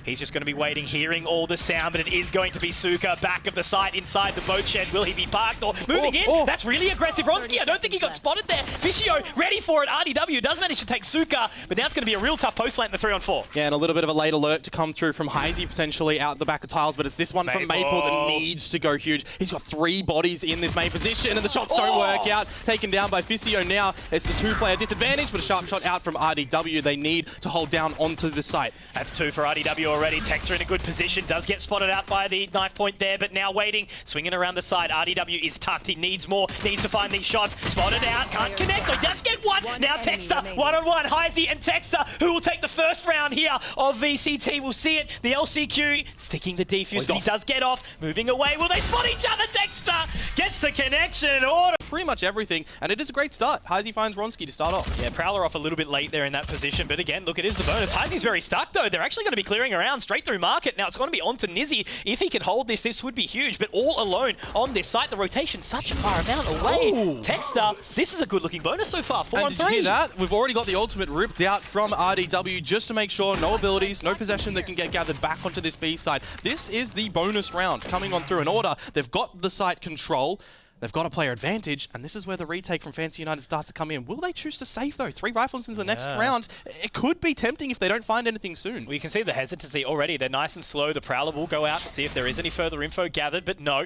He's just going to be waiting, hearing all the sound, but it is going to be Suka back of the site inside the boat shed. Will he be parked or moving in? That's really aggressive. Ronski, I don't think he got spotted there. Fishio ready for it. RDW does manage to take Suka, but now it's going to be a real tough post plant in the 3-on-4. Yeah, and a little bit of a late alert to come through from Heisey potentially out the back of tiles, but it's this one from Maple that needs to go huge. He's got 3 bodies in this main position, and the shots don't work out. Taken down by Fishio now. It's the 2-player disadvantage, but a sharp shot out from RDW. They need to hold down onto the site. That's 2 for RDW already. Texter in a good position, does get spotted out by the knife point there, but now waiting, swinging around the side. RDW is tucked, he needs more, needs to find these shots. Spotted out, can't connect, he does get one. Now Texter, 1-on-1, Heisey and Texter, who will take the first round here of VCT. We'll see it, the LCQ sticking the defuse, but he does get off, moving away. Will they spot each other? Texter gets the connection. Order. Pretty much everything, and it is a great start. Heisey finds Ronski to start off. Yeah, Prowler off a little bit late there in that position, but again, look, it is the bonus. Heisey's very stuck though. They're actually going to be clearing around straight through market. Now it's going to be on to Nizzy. If he can hold this, this would be huge, but all alone on this site, the rotation such a far amount away. Texter, this is a good looking bonus so far, 4-on-3. Did you hear that? We've already got the ultimate ripped out from RDW just to make sure no abilities, no possession that can get gathered back onto this B side. This is the bonus round coming on through in order. They've got the site control. They've got a player advantage, and this is where the retake from Fancy United starts to come in. Will they choose to save, though? 3 rifles into the next round. It could be tempting if they don't find anything soon. Well, you can see the hesitancy already. They're nice and slow. The Prowler will go out to see if there is any further info gathered, but no.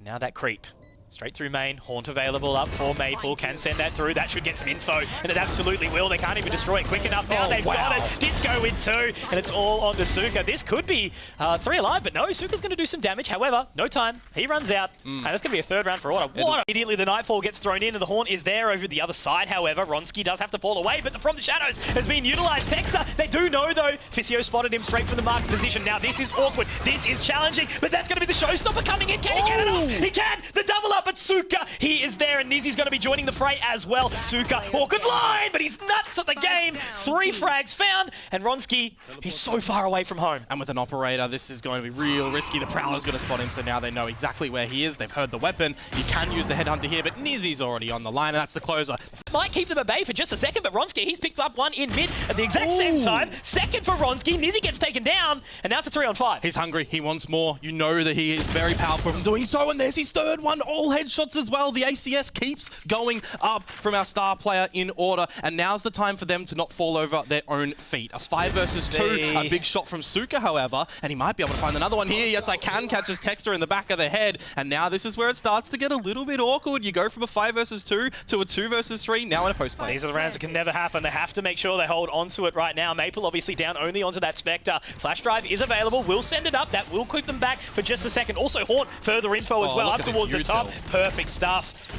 Now that creep. Straight through main, Haunt available up for Maple, can send that through, that should get some info, and it absolutely will. They can't even destroy it quick enough now, they've got it. Disco with 2, and it's all on to Suka. This could be 3 alive, but no, Suka's going to do some damage, however, no time, he runs out, and that's going to be a 3rd round for Order. Immediately the Nightfall gets thrown in, and the Haunt is there over the other side, however, Ronski does have to fall away, but From the Shadows has been utilised. Texter, they do know though, Fishio spotted him straight from the marked position. Now this is awkward, this is challenging, but that's going to be the showstopper coming in. Can he get it off? He can! The double up at Suka! He is there, and Nizzy's going to be joining the fray as well. Suka, awkward line, but he's nuts at the game. 3 frags found, and Ronski, he's so far away from home. And with an operator, this is going to be real risky. The Prowler's going to spot him, so now they know exactly where he is. They've heard the weapon. You can use the headhunter here, but Nizzy's already on the line, and that's the closer. Might keep them at bay for just a second, but Ronski, he's picked up one in mid at the exact same time. Second for Ronski. Nizzy gets taken down, and now it's a 3-on-5. He's hungry. He wants more. You know that he is very powerful from doing so, and there's his 3rd one. All headshots as well. The ACS keeps going up from our star player in Order, and now's the time for them to not fall over their own feet. A 5 versus 2, a big shot from Suka, however, and he might be able to find another one here. Yes, I can catch his Texter in the back of the head, and now this is where it starts to get a little bit awkward. You go from a 5 versus 2 to a 2 versus 3, now in a post play. These are the rounds that can never happen. They have to make sure they hold onto it right now. Maple obviously down only onto that Spectre. Flash drive is available. We'll send it up. That will keep them back for just a second. Also Haunt, further info as well, up towards the top. Perfect stuff.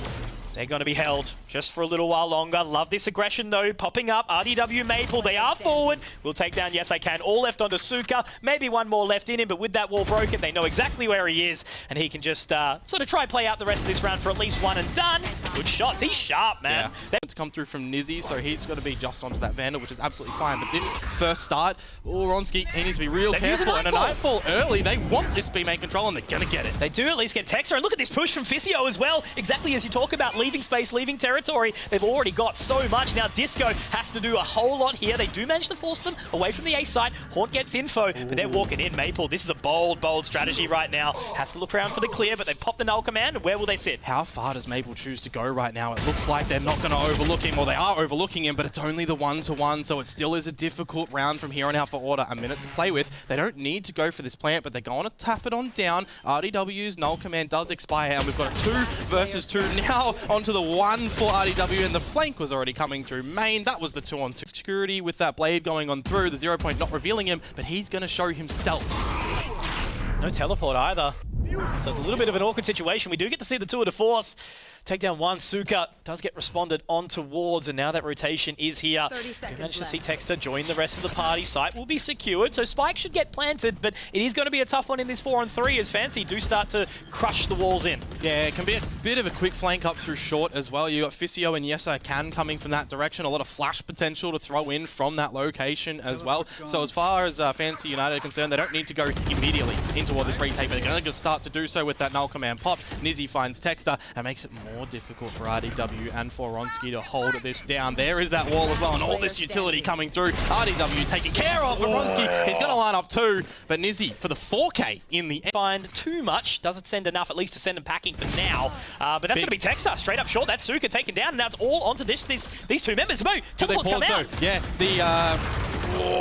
They're going to be held just for a little while longer. Love this aggression though, popping up. RDW Maple, they are forward. We'll take down Yes I Can. All left onto Suka. Maybe one more left in him, but with that wall broken, they know exactly where he is, and he can just sort of try play out the rest of this round for at least 1 and done. Good shots. He's sharp, man. Yeah. To come through from Nizzy, so he's got to be just onto that Vandal, which is absolutely fine. But this first start, Ronski, he needs to be real careful. And a Nightfall early. They want this B main control, and they're going to get it. They do at least get Texter, and look at this push from Fishio as well. Exactly as you talk about leaving space, leaving territory. They've already got so much. Now Disco has to do a whole lot here. They do manage to force them away from the A site. Haunt gets info, but they're walking in. Maple, this is a bold strategy right now. Has to look around for the clear, but they've popped the null command. Where will they sit? How far does Maple choose to go right now? It looks like they're not going to overlook him, or they are overlooking him, but it's only the 1-to-1, so it still is a difficult round from here on out for Order. A minute to play with. They don't need to go for this plant, but they're going to tap it on down. RDW's null command does expire, and we've got a 2 versus 2 now onto the 1 for RDW, and the flank was already coming through main. That was the 2-on-2. Security with that blade going on through, the 0 point not revealing him, but he's going to show himself. No teleport either. So it's a little bit of an awkward situation. We do get to see the tour de force take down one. Suka does get responded on towards, and now that rotation is here. We managed to see Texter join the rest of the party. Site will be secured, so Spike should get planted, but it is going to be a tough one in this 4-on-3 as Fancy do start to crush the walls in. Yeah, it can be a bit of a quick flank up through short as well. You got Fishio and Yes I Can coming from that direction. A lot of flash potential to throw in from that location as well. So as far as Fancy United are concerned, they don't need to go immediately into all this retake, but they're going to start to do so with that null command pop. Nizzy finds Texter and makes it more more difficult for RDW and for Ronski to hold this down. There is that wall as well, and all this utility coming through. RDW taken care of, but Ronski, he's going to line up too. But Nizzy, for the 4K in the end. Find too much, doesn't send enough at least to send them packing for now. But that's going to be Texter, straight up short. That's Suka taken down, and now it's all onto these two members. Mo, teleports come out. Yeah,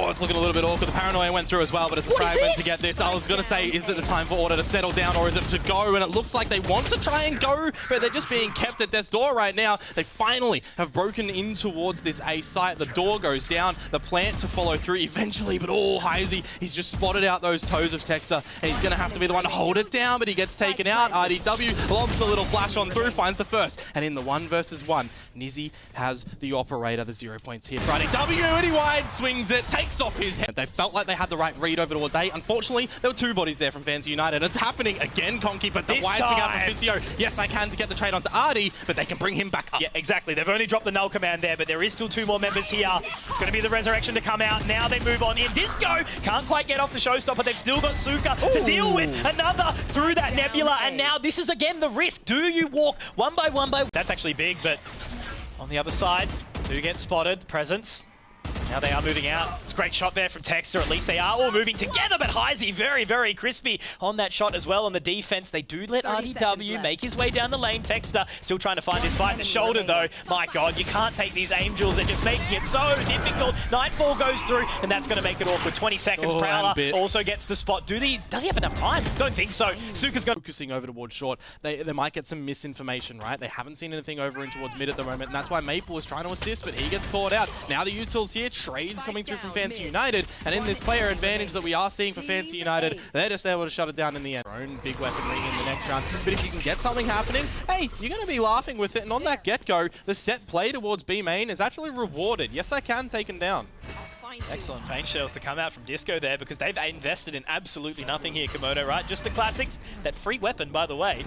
it's looking a little bit awkward. The paranoia went through as well, but it's a fragment to get this. I was going to say, is it the time for Order to settle down, or is it to go? And it looks like they want to try and go, but they're just being kept at death's door right now. They finally have broken in towards this A site. The door goes down, the plant to follow through eventually, but Heisey, he's just spotted out those toes of Texter, and he's going to have to be the one to hold it down, but he gets taken out. RDW lobs the little flash on through, finds the first, and in the 1 versus 1, Nizzy has the operator, the 0 points here for RDW, and he wide swings it, takes off his head. They felt like they had the right read over towards A. Unfortunately, there were 2 bodies there from Fancy United. It's happening again, Conky, but the wide swing out from Physio. Yes, I can to get the trade onto Ardy, but they can bring him back up. Yeah, exactly. They've only dropped the null command there, but there is still 2 more members here. It's going to be the resurrection to come out. Now they move on in. Disco can't quite get off the showstopper. They've still got Suka to deal with. Another through that nebula, and now this is again the risk. Do you walk one by one? That's actually big, but on the other side, do get spotted. Presence. Now they are moving out. It's a great shot there from Texter. At least they are all moving together, but Heisey very, very crispy on that shot as well on the defense. They do let RDW make his way down the lane. Texter still trying to find his fight in the shoulder though. My God, you can't take these Angels. They're just making it so difficult. Nightfall goes through, and that's going to make it awkward. 20 seconds. Prowler also gets the spot. Does he have enough time? Don't think so. Suka's got focusing over towards short. They might get some misinformation, right? They haven't seen anything over in towards mid at the moment, and that's why Maple is trying to assist, but he gets caught out. Now the Utils here. Trades coming through from Fancy United, and in this player advantage that we are seeing for Fancy United, they're just able to shut it down in the end. Their own big weaponry in the next round, but if you can get something happening, hey, you're going to be laughing with it, and on that get-go, the set play towards B main is actually rewarded. Yes, I can taken down. Excellent paint shells to come out from Disco there, because they've invested in absolutely nothing here, Komodo, right? Just the classics, that free weapon, by the way,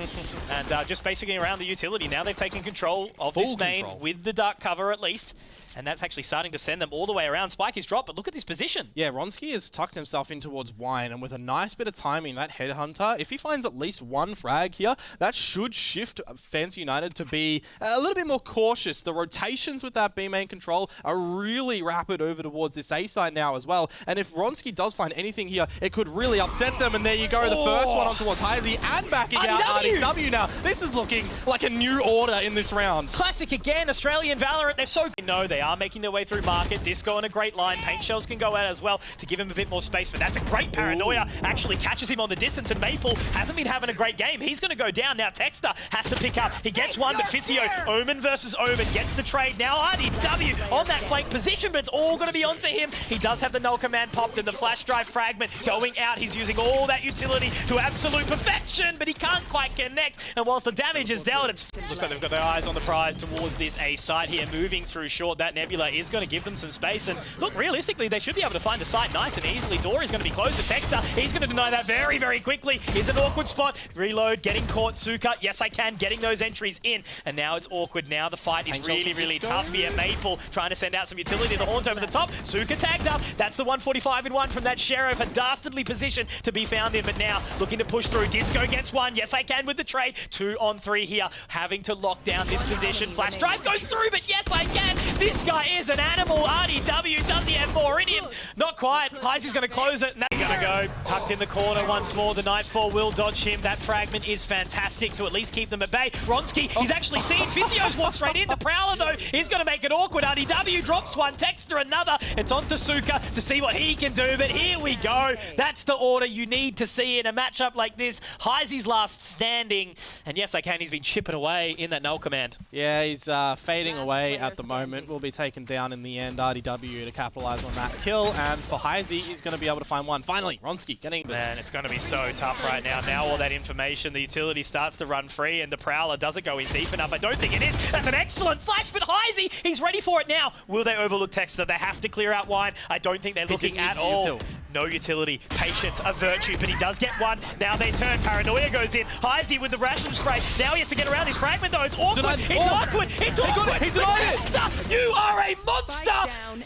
and just basically around the utility. Now they've taken control of this main with the dark cover at least, and that's actually starting to send them all the way around. Spike is dropped, but look at this position. Yeah, Ronski has tucked himself in towards Wine, and with a nice bit of timing, that Headhunter, if he finds at least 1 frag here, that should shift Fancy United to be a little bit more cautious. The rotations with that B main control are really rapid over towards this A side now as well, and if Ronski does find anything here, it could really upset them, and there you go, the first one on towards Heisey, and backing out RDW now. This is looking like a new order in this round. Classic again, Australian Valorant, they're so good. No, they are making their way through market. Disco on a great line. Paint shells can go out as well to give him a bit more space, but that's a great paranoia. Actually catches him on the distance, and Maple hasn't been having a great game. He's going to go down. Now Texter has to pick up. He gets one, but Fizio, Omen versus Omen, gets the trade. Now RDW on that flank position, but it's all going to be onto him. He does have the null command popped, and the flash drive fragment going out. He's using all that utility to absolute perfection, but he can't quite connect. And whilst the damage is dealt, it looks like they've got their eyes on the prize towards this A site here, moving through short. That Nebula is going to give them some space, and look, realistically, they should be able to find the site nice and easily. Door is going to be closed to Texter. He's going to deny that very, very quickly. Is an awkward spot. Reload, getting caught. Suka, yes, I can, getting those entries in, and now it's awkward. Now the fight is really, really tough here. Maple trying to send out some utility. The Haunt over the top. Suka tagged up. That's the 145 in 1 from that Sheriff. A dastardly position to be found in, but now looking to push through. Disco gets one. Yes, I can with the trade. 2 on 3 here. Having to lock down this position. Flash drive goes through, but yes, I can. This guy is an animal. RDW, does he have more in him? Not quite. Heisey's going to close it, and that's going to go. Tucked in the corner once more. The Nightfall will dodge him. That fragment is fantastic to at least keep them at bay. Ronski, he's actually seen. Physio's walked straight in. The Prowler, though, is going to make it awkward. RDW drops one. Texter another. It's on to Suka to see what he can do, but here we go. That's the order you need to see in a matchup like this. Heisey's last standing, and yes, I can. He's been chipping away in that null command. Yeah, he's fading away at the moment. Will be taken down in the end. RDW to capitalize on that kill, and for Heisey, he's going to be able to find one. Finally, Ronski getting this. Man, it's going to be so tough right now. Now all that information, the utility starts to run free, and the Prowler doesn't go in deep enough. I don't think it is. That's an excellent flash, but Heisey, he's ready for it now. Will they overlook Texter? They have to clear out Wine. I don't think they're looking at all. No utility. Patience, a virtue, but he does get one. Now they turn. Paranoia goes in. Heisey with the ration spray. Now he has to get around his fragment, though. It's awkward. It's awkward. It's awkward. He denied it. You are a monster.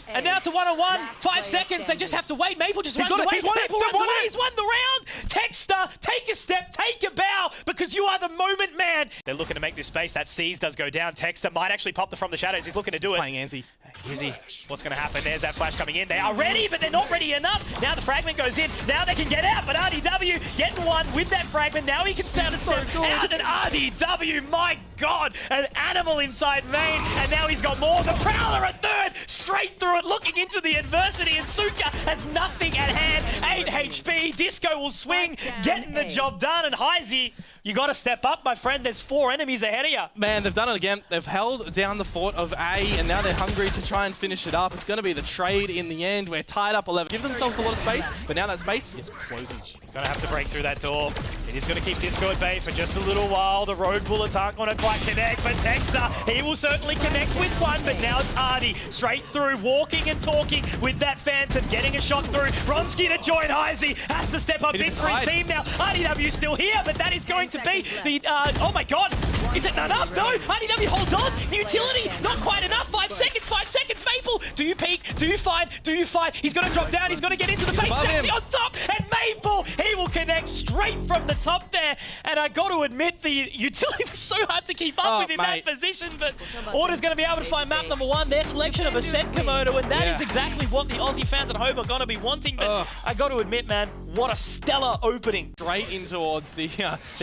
And now to 1-on-1. 5 seconds. They just have to wait. Maple just runs away. Maple runs away. He's won the round. Texter, take a step, take a bow, because because you are the moment man. They're looking to make this space. That Seize does go down. Texter might actually pop from the shadows. He's looking to do it. Playing anti. Is he? What's going to happen? There's that flash coming in. They are ready, but they're not ready enough. Now the fragment goes in. Now they can get out, but RDW getting one with that fragment. Now he can stand a step out, and RDW, my God, an animal inside main, and now he's got more. The Prowler at third, straight through it, looking into the adversity, and Suka has nothing at hand. 8 HP, Disco will swing, getting the job done, and Heisey, you got to step up, my friend. There's 4 enemies ahead of you. Man, they've done it again. They've held down the fort of A, and now they're hungry to try and finish it up. It's going to be the trade in the end. We're tied up 11. Give themselves a lot of space, but now that space is closing. Gonna have to break through that door. It is gonna keep Disco at bay for just a little while. The road bullets aren't gonna quite connect, but Texter, he will certainly connect with one, but now it's Ardy straight through, walking and talking with that Phantom, getting a shot through. Ronsky to join Heisey, has to step up big for his team now. RDW still here, but that is going to be the, oh my God, is it not enough? No, RDW holds on. The utility, not quite enough. 5 seconds, 5 seconds. Maple, do you peek? Do you find? Do you find? He's gonna drop down, he's gonna get into the base, actually on top, and Maple, he will connect straight from the top there. And I got to admit, the utility was so hard to keep up with in that position, but Order's going to be able to find map number 1, their selection of Ascent Komodo, and that is exactly what the Aussie fans at home are going to be wanting. But I got to admit, man, what a stellar opening. Straight in towards the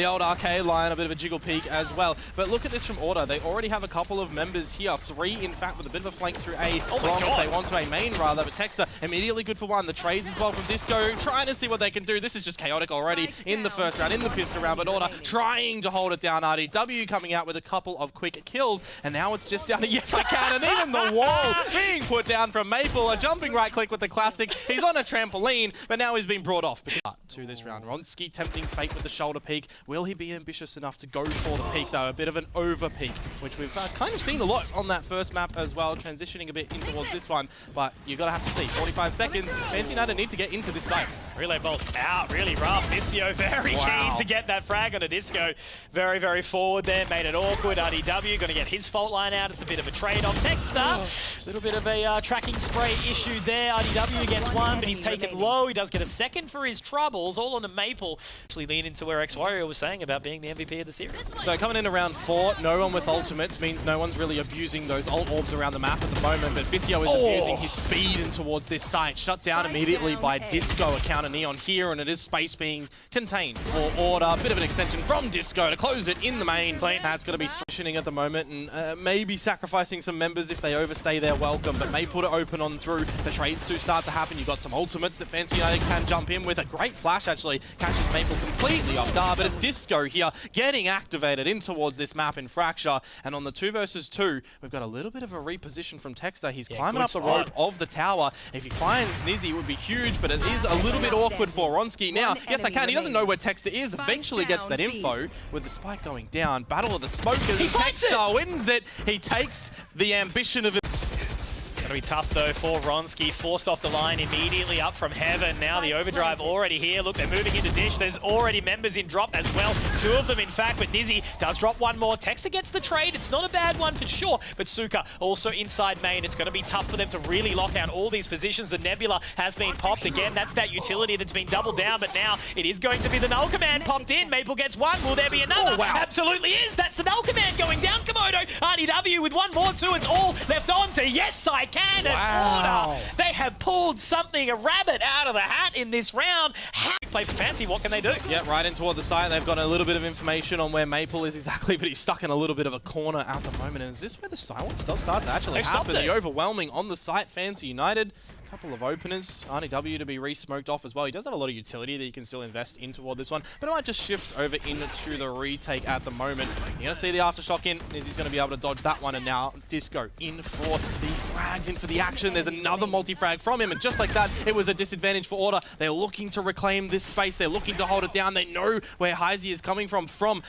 old arcade line, a bit of a jiggle peek as well. But look at this from Order. They already have a couple of members here. 3, in fact, with a bit of a flank through A. Long if they want to A main, rather. But Texter immediately good for 1. The trades as well from Disco, trying to see what they can do. This is just chaotic already in the first round, in the pistol round, but Order trying to hold it down. RDW coming out with a couple of quick kills, and now it's just down to Yes I Can, and even the wall being put down from Maple. A jumping right click with the classic. He's on a trampoline, but now he's been brought off. To this round, Ronsky tempting fate with the shoulder peek. Will he be ambitious enough to go for the peek though? A bit of an over peek, which we've kind of seen a lot on that first map as well, transitioning a bit in towards this one, but you're gonna have to see. 45 seconds, Fancy United need to get into this site. Relay bolts out, really rough. Visio very keen to get that frag on a Disco. Very, very forward there, made it awkward. RDW gonna get his fault line out. It's a bit of a trade-off. Texter, a little bit of a tracking spray issue there. RDW gets 1, but he's taken low. He does get a second for his troubles, all on a Maple. Actually lean into where X-Warrior was saying about being the MVP of the series. So coming into round 4, no one with ultimates means no one's really abusing those ult orbs around the map at the moment, but Visio is abusing his speed in towards this site. Shut down immediately by Disco, a counter Neon here, and it is space being contained for Order. A bit of an extension from Disco to close it in the main. That's going to be finishing at the moment, and maybe sacrificing some members if they overstay their welcome, but may put it open on through. The trades do start to happen. You've got some ultimates that Fancy United can jump in with. A great flash, actually, catches Maple completely off guard, but it's Disco here getting activated in towards this map in Fracture, and on the 2 versus 2, we've got a little bit of a reposition from Texter. He's climbing up the rope of the tower. If he finds Nizzy, it would be huge, but it is a little bit awkward for Ronsky. Now, Yes I Can, he doesn't know where Texter is, eventually gets that info with the spike going down. Battle of the Smokers, Texter wins it. He takes the ambition of it. Gonna be tough though for Ronsky, forced off the line immediately up from heaven. Now the overdrive already here. Look, they're moving into Dish. There's already members in drop as well. 2 of them in fact, but Nizzy does drop 1 more. Texter gets the trade. It's not a bad one for sure, but Suka also inside main. It's gonna be tough for them to really lock down all these positions. The Nebula has been popped again. That's that utility that's been doubled down, but now it is going to be the Null Command popped in. Maple gets 1. Will there be another? Absolutely is. That's the Null Command going down. Komodo, RDW with 1 more too. It's all left on to Yes I Can. And Order, they have pulled something, a rabbit out of the hat in this round. How play for Fancy, what can they do? Yeah, right in toward the side. They've got a little bit of information on where Maple is exactly, but he's stuck in a little bit of a corner at the moment. And is this where the silence does start to actually happen? The overwhelming on the site, Fancy United. Couple of openers, RDW to be re-smoked off as well. He does have a lot of utility that you can still invest in toward this one, but it might just shift over into the retake at the moment. You're going to see the aftershock in, Nizzy's going to be able to dodge that one, and now Disco in for the frags, in for the action. There's another multi-frag from him, and just like that, it was a disadvantage for Order. They're looking to reclaim this space. They're looking to hold it down. They know where Heisey is coming from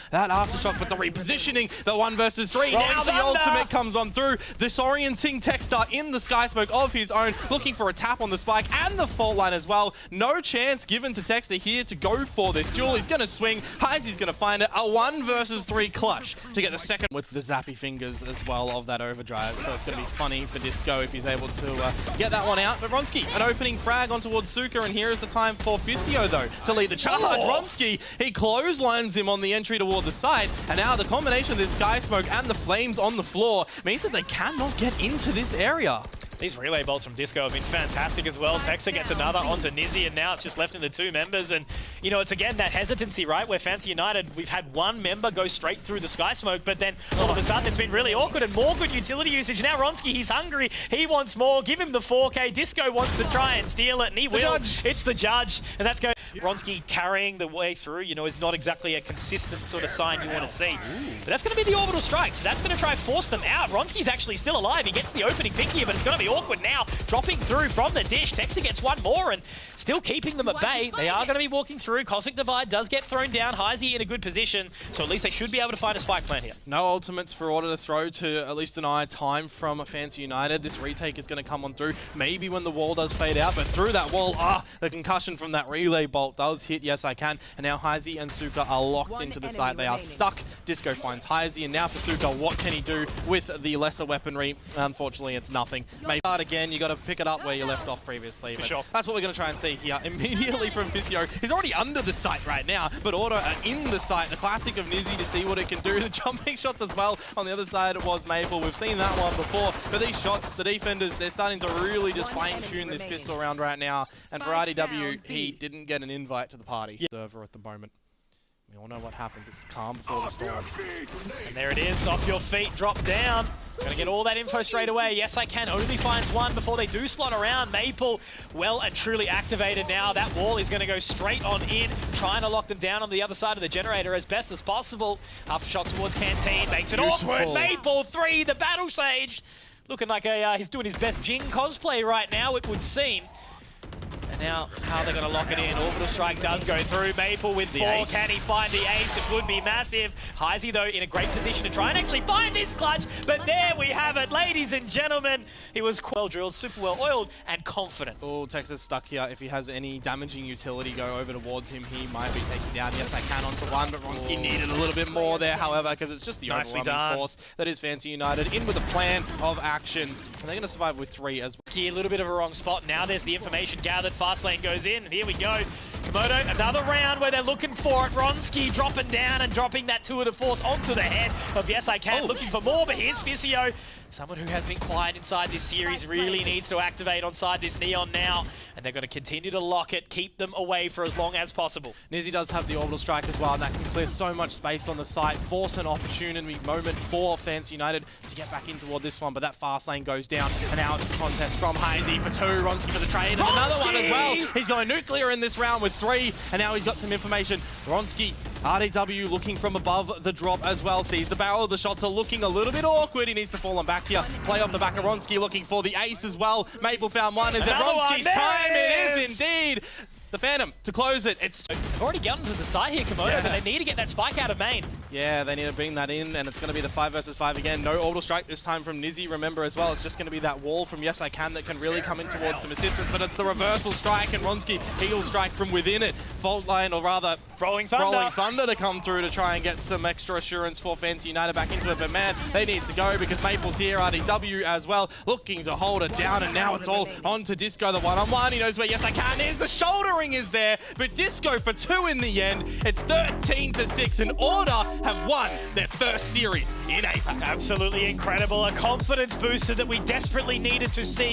that aftershock, but the repositioning, the 1 versus 3. Now the ultimate comes on through, disorienting Texter in the sky smoke of his own, looking for a a tap on the spike and the fault line as well. No chance given to Texter here to go for this duel. He's going to swing. Heisy's going to find it. A 1 versus 3 clutch to get the second with the zappy fingers as well of that overdrive. So it's going to be funny for Disco if he's able to get that one out. But Ronski, an opening frag on towards Suka, and here is the time for Fisio though to lead the charge. Ronski, he clotheslines him on the entry toward the side, and now the combination of this sky smoke and the flames on the floor means that they cannot get into this area. These relay bolts from Disco have been fantastic as well. Texer gets another onto Nizzy, and now it's just left in the 2 members. And, you know, it's again that hesitancy, right? Where Fancy United, we've had 1 member go straight through the sky smoke, but then all of a sudden it's been really awkward and more good utility usage. Now Ronski, he's hungry. He wants more. Give him the 4K. Disco wants to try and steal it, and he will. Judge. It's the judge, and that's going. Ronski carrying the way through, you know, is not exactly a consistent sort of sign you want to see. But that's going to be the orbital strike, so that's going to try and force them out. Ronski's actually still alive. He gets the opening pick here, but it's going to be awkward now. Dropping through from the dish. Texter gets 1 more and still keeping them at bay. They are going to be walking through. Cosmic Divide does get thrown down. Heisey in a good position, so at least they should be able to find a spike plant here. No ultimates for Order to throw to at least deny time from Fancy United. This retake is going to come on through. Maybe when the wall does fade out, but through that wall, the concussion from that relay bolt does hit. Yes, I can. And now Heisey and Suka are locked into the site. They are stuck. Disco finds Heisey, and now for Suka, what can he do with the lesser weaponry? Unfortunately, it's nothing. Maybe again, you got to pick it up where you left off previously. For sure. That's what we're going to try and see here. Immediately from Fisio. He's already under the site right now, but Order are in the site. The classic of Nizzy to see what it can do. The jumping shots as well. On the other side, it was Maple. We've seen that one before. But these shots, the defenders, they're starting to really just fine-tune this pistol round right now. And for RDW, he didn't get an invite to the party. Server at the moment. We all know what happens. It's the calm before the storm. And there it is. Off your feet. Drop down. Gonna get all that info straight away. Yes, I can. Only finds 1 before they do slot around. Maple well and truly activated now. That wall is gonna go straight on in, trying to lock them down on the other side of the generator as best as possible. Aftershock towards Canteen. Makes it awkward. Maple 3, the battle sage. Looking like he's doing his best Jing cosplay right now, it would seem. Now, how they're going to lock it in. Orbital Strike does go through. Maple with 4. Ace. Can he find the ace? It would be massive. Heisey, though, in a great position to try and actually find this clutch. But there we have it, ladies and gentlemen. He was well drilled, super well oiled, and confident. Oh, Texas stuck here. If he has any damaging utility go over towards him, he might be taken down. Yes, I can onto 1, but Ronski needed a little bit more there, however, because it's just the overwhelming force that is Fancy United. In with a plan of action. And they're going to survive with 3 as well. A little bit of a wrong spot. Now there's the information gathered. Fast lane goes in. And here we go. Komodo, another round where they're looking for it. Ronski dropping down and dropping that tour de force onto the head of Yes I Can. Looking for more, but here's Fisio. Someone who has been quiet inside this series really needs to activate on side this Neon now. And they're going to continue to lock it, keep them away for as long as possible. Nizzy does have the orbital strike as well, and that can clear so much space on the site, force an opportunity moment for Fancy United to get back in toward this one, but that fast lane goes down, and now it's the contest from Heisey for 2, Ronski for the trade, and another one as well. He's going nuclear in this round with 3, and now he's got some information. Ronski, RDW looking from above the drop as well, sees the barrel, the shots are looking a little bit awkward, he needs to fall on back here. Play off the back of Ronski, looking for the ace as well. Maple found 1, is it Ronski's time? It is indeed! The Phantom to close it. They've already gotten to the side here, Komodo, but they need to get that spike out of main. Yeah, they need to bring that in, and it's going to be the 5 versus 5 again. No orbital strike this time from Nizzy, remember as well. It's just going to be that wall from Yes I Can that can really come in towards some assistance, but it's the reversal strike, and Ronski heel strike from within it. Fault line, or rather, Rolling Thunder to come through to try and get some extra assurance for Fancy United back into it, but man, they need to go because Maple's here, RDW as well, looking to hold it down, and now it's all on to Disco, the one-on-one. He knows where Yes I Can is, the shouldering is there, but Disco for 2 in the end. It's 13-6, and Order have won their first series in APAC. Absolutely incredible. A confidence booster that we desperately needed to see.